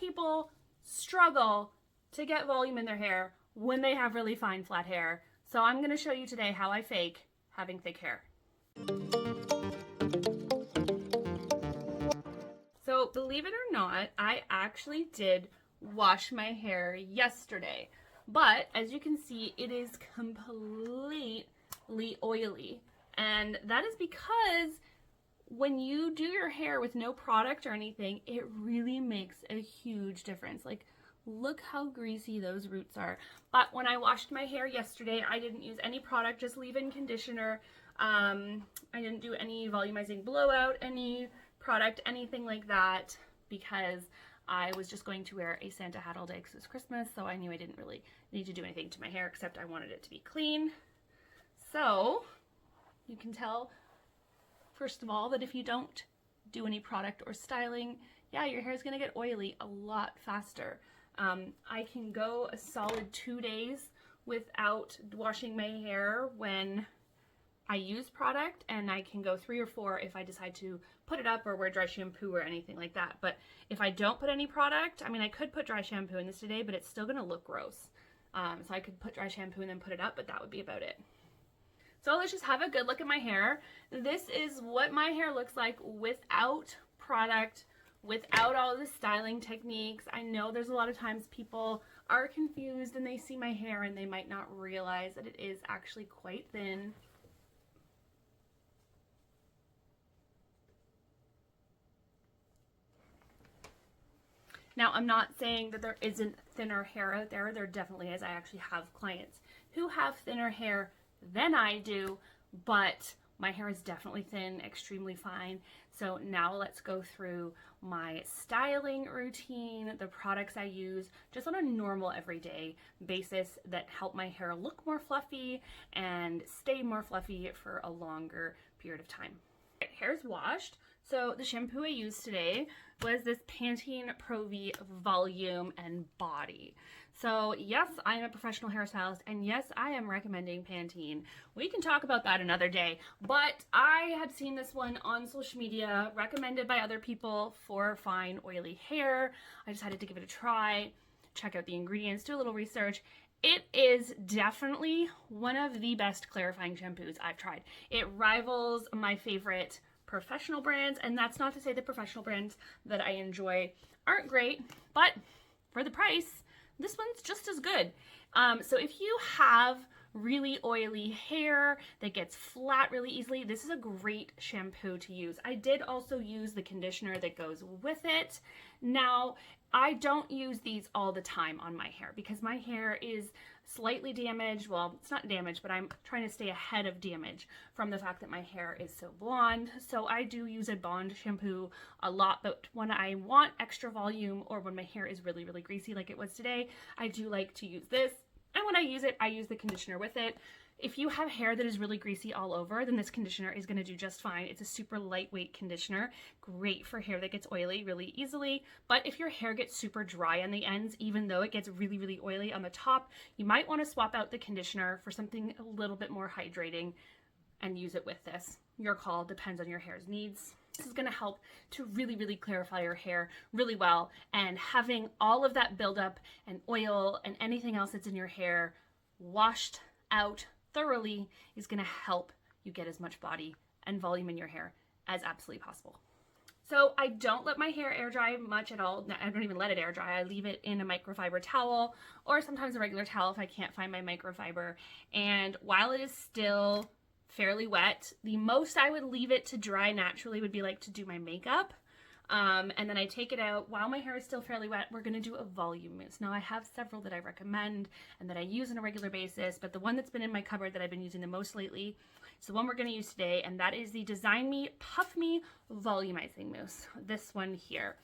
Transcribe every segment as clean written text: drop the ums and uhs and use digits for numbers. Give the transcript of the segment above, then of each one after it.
people struggle to get volume in their hair when they have really fine flat hair. So I'm going to show you today how I fake having thick hair. So believe it or not, I actually did wash my hair yesterday, but as you can see, it is completely oily, and that is because when you do your hair with no product or anything, it really makes a huge difference. Like, look how greasy those roots are. But when I washed my hair yesterday, I didn't use any product, just leave-in conditioner. I didn't do any volumizing blowout, any product, anything like that, because I was just going to wear a Santa hat all day because it's Christmas, so I knew I didn't really need to do anything to my hair except I wanted it to be clean. So you can tell, first of all, that if you don't do any product or styling, yeah, your hair is going to get oily a lot faster. I can go a solid 2 days without washing my hair when I use product, and I can go 3 or 4 if I decide to put it up or wear dry shampoo or anything like that. But if I don't put any product, I mean, I could put dry shampoo in this today, but it's still going to look gross. So I could put dry shampoo and then put it up, but that would be about it. So let's just have a good look at my hair. This is what my hair looks like without product, without all the styling techniques. I know there's a lot of times people are confused and they see my hair and they might not realize that it is actually quite thin. Now, I'm not saying that there isn't thinner hair out there. There definitely is. I actually have clients who have thinner hair than I do, but my hair is definitely thin, extremely fine. So now let's go through my styling routine, the products I use just on a normal everyday basis that help my hair look more fluffy and stay more fluffy for a longer period of time. Hair's washed. So the shampoo I used today was this Pantene Pro V Volume and Body. So yes, I'm a professional hairstylist, and yes, I am recommending Pantene. We can talk about that another day, but I had seen this one on social media, recommended by other people for fine, oily hair. I decided to give it a try, check out the ingredients, do a little research. It is definitely one of the best clarifying shampoos I've tried. It rivals my favorite professional brands, and that's not to say the professional brands that I enjoy aren't great, but for the price, this one's just as good. So if you have really oily hair that gets flat really easily, this is a great shampoo to use. I did also use the conditioner that goes with it. Now, I don't use these all the time on my hair because my hair is slightly damaged. Well, it's not damaged, but I'm trying to stay ahead of damage from the fact that my hair is so blonde. So I do use a Bond shampoo a lot, but when I want extra volume or when my hair is really, really greasy like it was today, I do like to use this. And when I use it, I use the conditioner with it. If you have hair that is really greasy all over, then this conditioner is going to do just fine. It's a super lightweight conditioner, great for hair that gets oily really easily. But if your hair gets super dry on the ends, even though it gets really, really oily on the top, you might want to swap out the conditioner for something a little bit more hydrating and use it with this. Your call, depends on your hair's needs. This is going to help to really, really clarify your hair really well, and having all of that buildup and oil and anything else that's in your hair washed out thoroughly is going to help you get as much body and volume in your hair as absolutely possible. So I don't let my hair air dry much at all. I don't even let it air dry. I leave it in a microfiber towel or sometimes a regular towel if I can't find my microfiber. And while it is still fairly wet, the most I would leave it to dry naturally would be like to do my makeup. And then I take it out while my hair is still fairly wet. We're going to do a volume mousse. Now I have several that I recommend and that I use on a regular basis, but the one that's been in my cupboard that I've been using the most lately is the one we're going to use today, and that is the Design Me Puff Me Volumizing Mousse. This one here.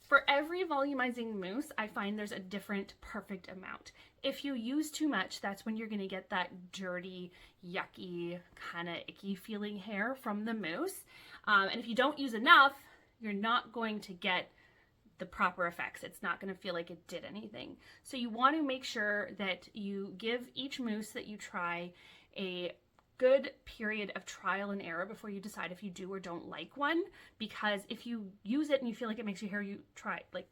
For every volumizing mousse, I find there's a different perfect amount. If you use too much, that's when you're going to get that dirty, yucky, kind of icky feeling hair from the mousse. And if you don't use enough, you're not going to get the proper effects. It's not going to feel like it did anything. So you want to make sure that you give each mousse that you try a good period of trial and error before you decide if you do or don't like one, because if you use it and you feel like it makes your hair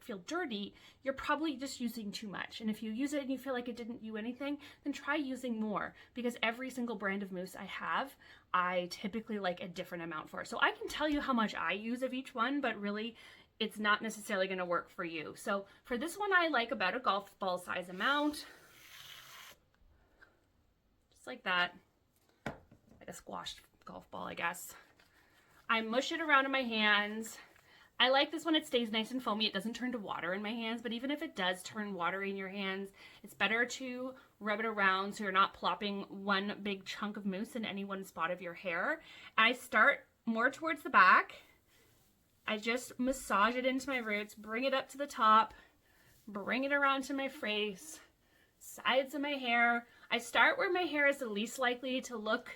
feel dirty, you're probably just using too much. And if you use it and you feel like it didn't do anything, then try using more, because every single brand of mousse I have, I typically like a different amount for. So I can tell you how much I use of each one, but really it's not necessarily going to work for you. So for this one, I like about a golf ball size amount, just like that. A squashed golf ball, I guess. I mush it around in my hands. I like this when it stays nice and foamy. It doesn't turn to water in my hands, but even if it does turn watery in your hands, it's better to rub it around so you're not plopping one big chunk of mousse in any one spot of your hair. I start more towards the back. I just massage it into my roots, bring it up to the top, bring it around to my face, sides of my hair. I start where my hair is the least likely to look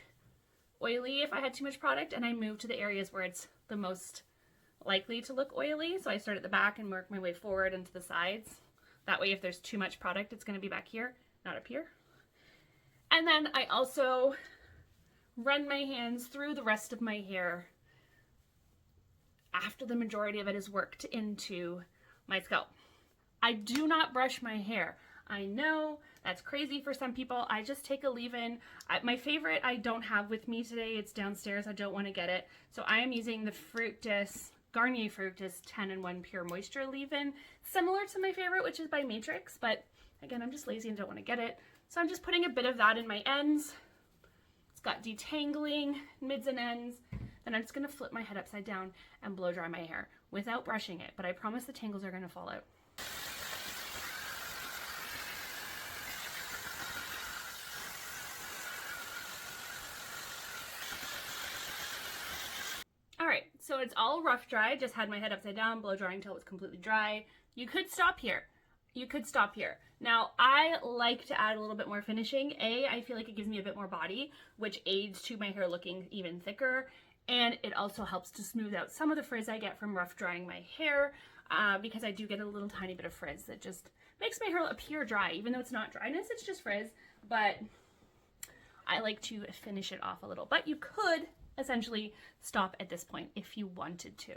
oily if I had too much product, and I move to the areas where it's the most likely to look oily. So I start at the back and work my way forward into the sides. That way if there's too much product, it's going to be back here, not up here. And then I also run my hands through the rest of my hair after the majority of it is worked into my scalp. I do not brush my hair. I know that's crazy for some people. I just take a leave-in. My favorite I don't have with me today. It's downstairs. I don't want to get it. So I am using the Garnier Fructis 10-in-1 Pure Moisture leave-in. Similar to my favorite, which is by Matrix, but again, I'm just lazy and don't want to get it. So I'm just putting a bit of that in my ends. It's got detangling mids and ends. Then I'm just going to flip my head upside down and blow dry my hair without brushing it, but I promise the tangles are going to fall out. Alright, so it's all rough dry. Just had my head upside down, blow drying until it was completely dry. You could stop here. You could stop here. Now, I like to add a little bit more finishing. I feel like it gives me a bit more body, which aids to my hair looking even thicker. And it also helps to smooth out some of the frizz I get from rough drying my hair, because I do get a little tiny bit of frizz that just makes my hair appear dry, even though it's not dryness, it's just frizz. But I like to finish it off a little. But you could essentially stop at this point if you wanted to.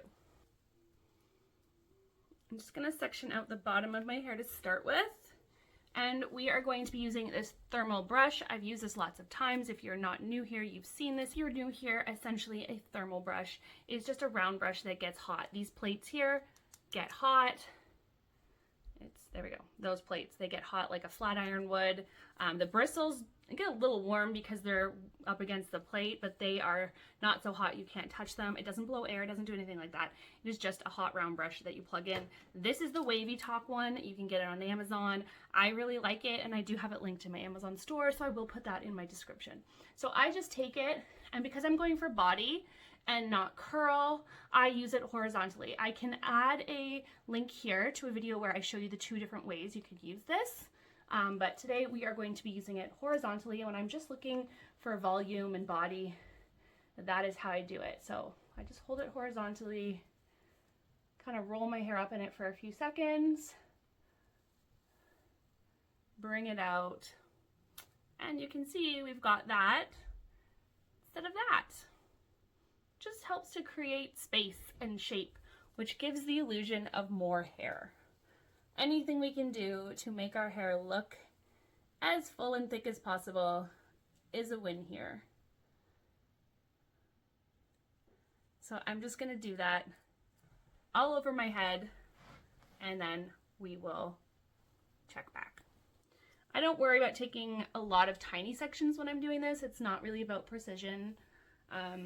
I'm just going to section out the bottom of my hair to start with. And we are going to be using this thermal brush. I've used this lots of times. If you're not new here, you've seen this. If you're new here, essentially a thermal brush is just a round brush that gets hot. These plates here get hot. There we go. Those plates, they get hot like a flat iron would. The bristles get a little warm because they're up against the plate, but they are not so hot you can't touch them. It doesn't blow air, it doesn't do anything like that. It is just a hot round brush that you plug in. This is the Wavytalk one. You can get it on Amazon. I really like it, and I do have it linked to my Amazon store, so I will put that in my description. So I just take it, and because I'm going for body and not curl, I use it horizontally. I can add a link here to a video where I show you the 2 different ways you could use this. But today we are going to be using it horizontally. When I'm just looking for volume and body, that is how I do it. So I just hold it horizontally, kind of roll my hair up in it for a few seconds, bring it out, and you can see we've got that instead of that. Just helps to create space and shape, which gives the illusion of more hair. Anything we can do to make our hair look as full and thick as possible is a win here. So I'm just going to do that all over my head, and then we will check back. I don't worry about taking a lot of tiny sections when I'm doing this. It's not really about precision. I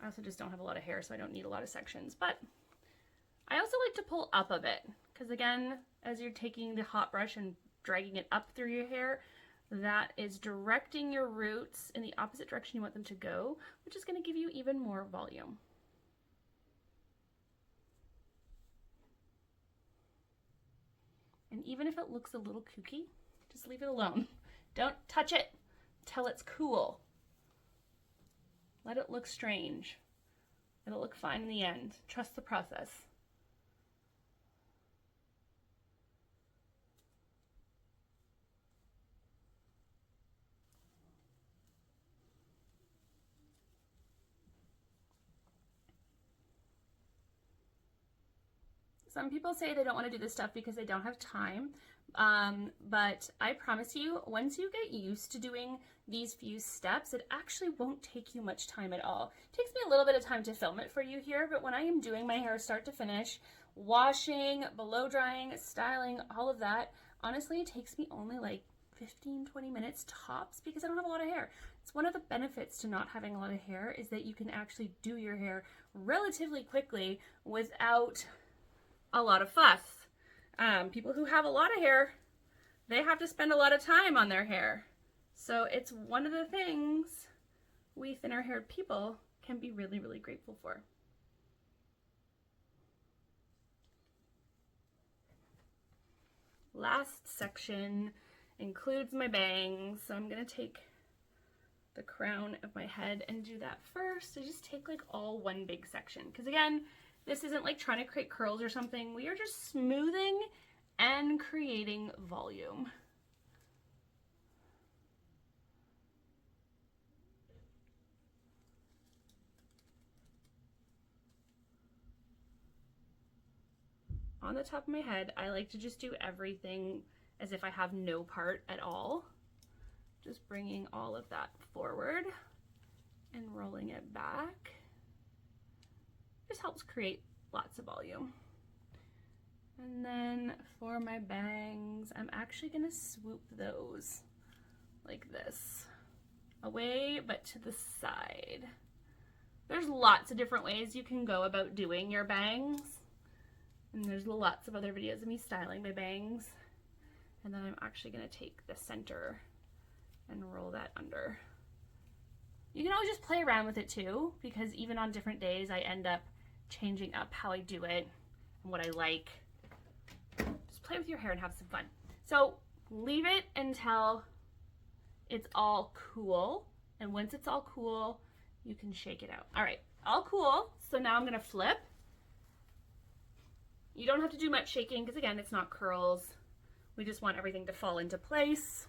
also just don't have a lot of hair, so I don't need a lot of sections. But I also like to pull up a bit, because again, as you're taking the hot brush and dragging it up through your hair, that is directing your roots in the opposite direction you want them to go, which is going to give you even more volume. And even if it looks a little kooky, just leave it alone. Don't touch it till it's cool. Let it look strange. It'll look fine in the end. Trust the process. Some people say they don't want to do this stuff because they don't have time. But I promise you, once you get used to doing these few steps, it actually won't take you much time at all. It takes me a little bit of time to film it for you here, but when I am doing my hair start to finish, washing, blow drying, styling, all of that, honestly, it takes me only like 15-20 minutes tops because I don't have a lot of hair. It's one of the benefits to not having a lot of hair is that you can actually do your hair relatively quickly without a lot of fuss. People who have a lot of hair, they have to spend a lot of time on their hair. So it's one of the things we thinner haired people can be really, really grateful for. Last section includes my bangs. So I'm gonna take the crown of my head and do that first. So just take like all one big section. Because again, this isn't like trying to create curls or something. We are just smoothing and creating volume. On the top of my head, I like to just do everything as if I have no part at all. Just bringing all of that forward and rolling it back. Just helps create lots of volume. And then for my bangs, I'm actually gonna swoop those like this, away but to the side. There's lots of different ways you can go about doing your bangs. And there's lots of other videos of me styling my bangs. And then I'm actually gonna take the center and roll that under. You can always just play around with it too, because even on different days, I end up changing up how I do it and what I like. Just play with your hair and have some fun. So leave it until it's all cool. And once it's all cool, you can shake it out. All right, all cool. So now I'm gonna flip. You don't have to do much shaking because again, it's not curls. We just want everything to fall into place.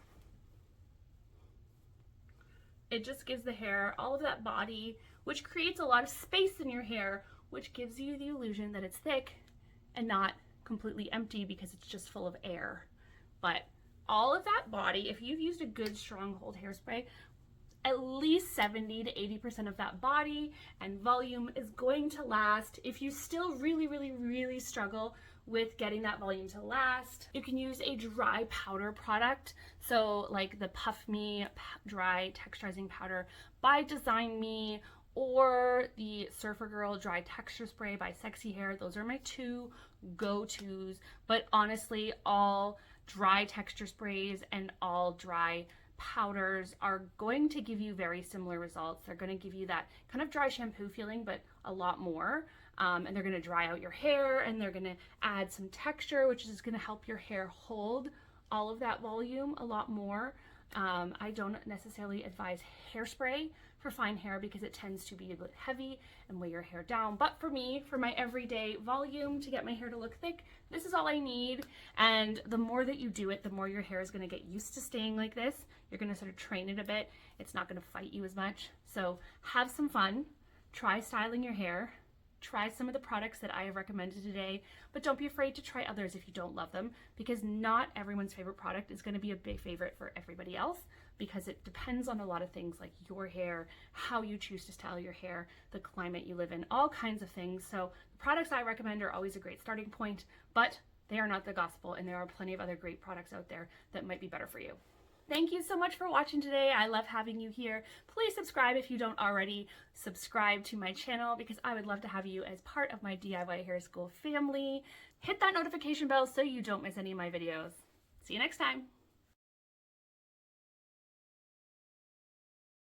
It just gives the hair all of that body, which creates a lot of space in your hair, which gives you the illusion that it's thick and not completely empty because it's just full of air. But all of that body, if you've used a good stronghold hairspray, at least 70 to 80% of that body and volume is going to last. If you still really struggle with getting that volume to last, you can use a dry powder product. So like the Puff Me Dry Texturizing Powder by Design Me, or the Surfer Girl Dry Texture Spray by Sexy Hair. Those are my two go-tos. But honestly, all dry texture sprays and all dry powders are going to give you very similar results. They're going to give you that kind of dry shampoo feeling, but a lot more. And they're going to dry out your hair, and they're going to add some texture, which is going to help your hair hold all of that volume a lot more. I don't necessarily advise hairspray for fine hair because it tends to be a bit heavy and weigh your hair down. But for me, for my everyday volume to get my hair to look thick, this is all I need. And the more that you do it, the more your hair is going to get used to staying like this. You're going to sort of train it a bit. It's not going to fight you as much. So have some fun. Try styling your hair. Try some of the products that I have recommended today, but don't be afraid to try others if you don't love them, because not everyone's favorite product is going to be a big favorite for everybody else, because it depends on a lot of things like your hair, how you choose to style your hair, the climate you live in, all kinds of things. So the products I recommend are always a great starting point, but they are not the gospel, and there are plenty of other great products out there that might be better for you. Thank you so much for watching today. I love having you here. Please subscribe if you don't already subscribe to my channel, because I would love to have you as part of my DIY Hair School family. Hit that notification bell so you don't miss any of my videos. See you next time.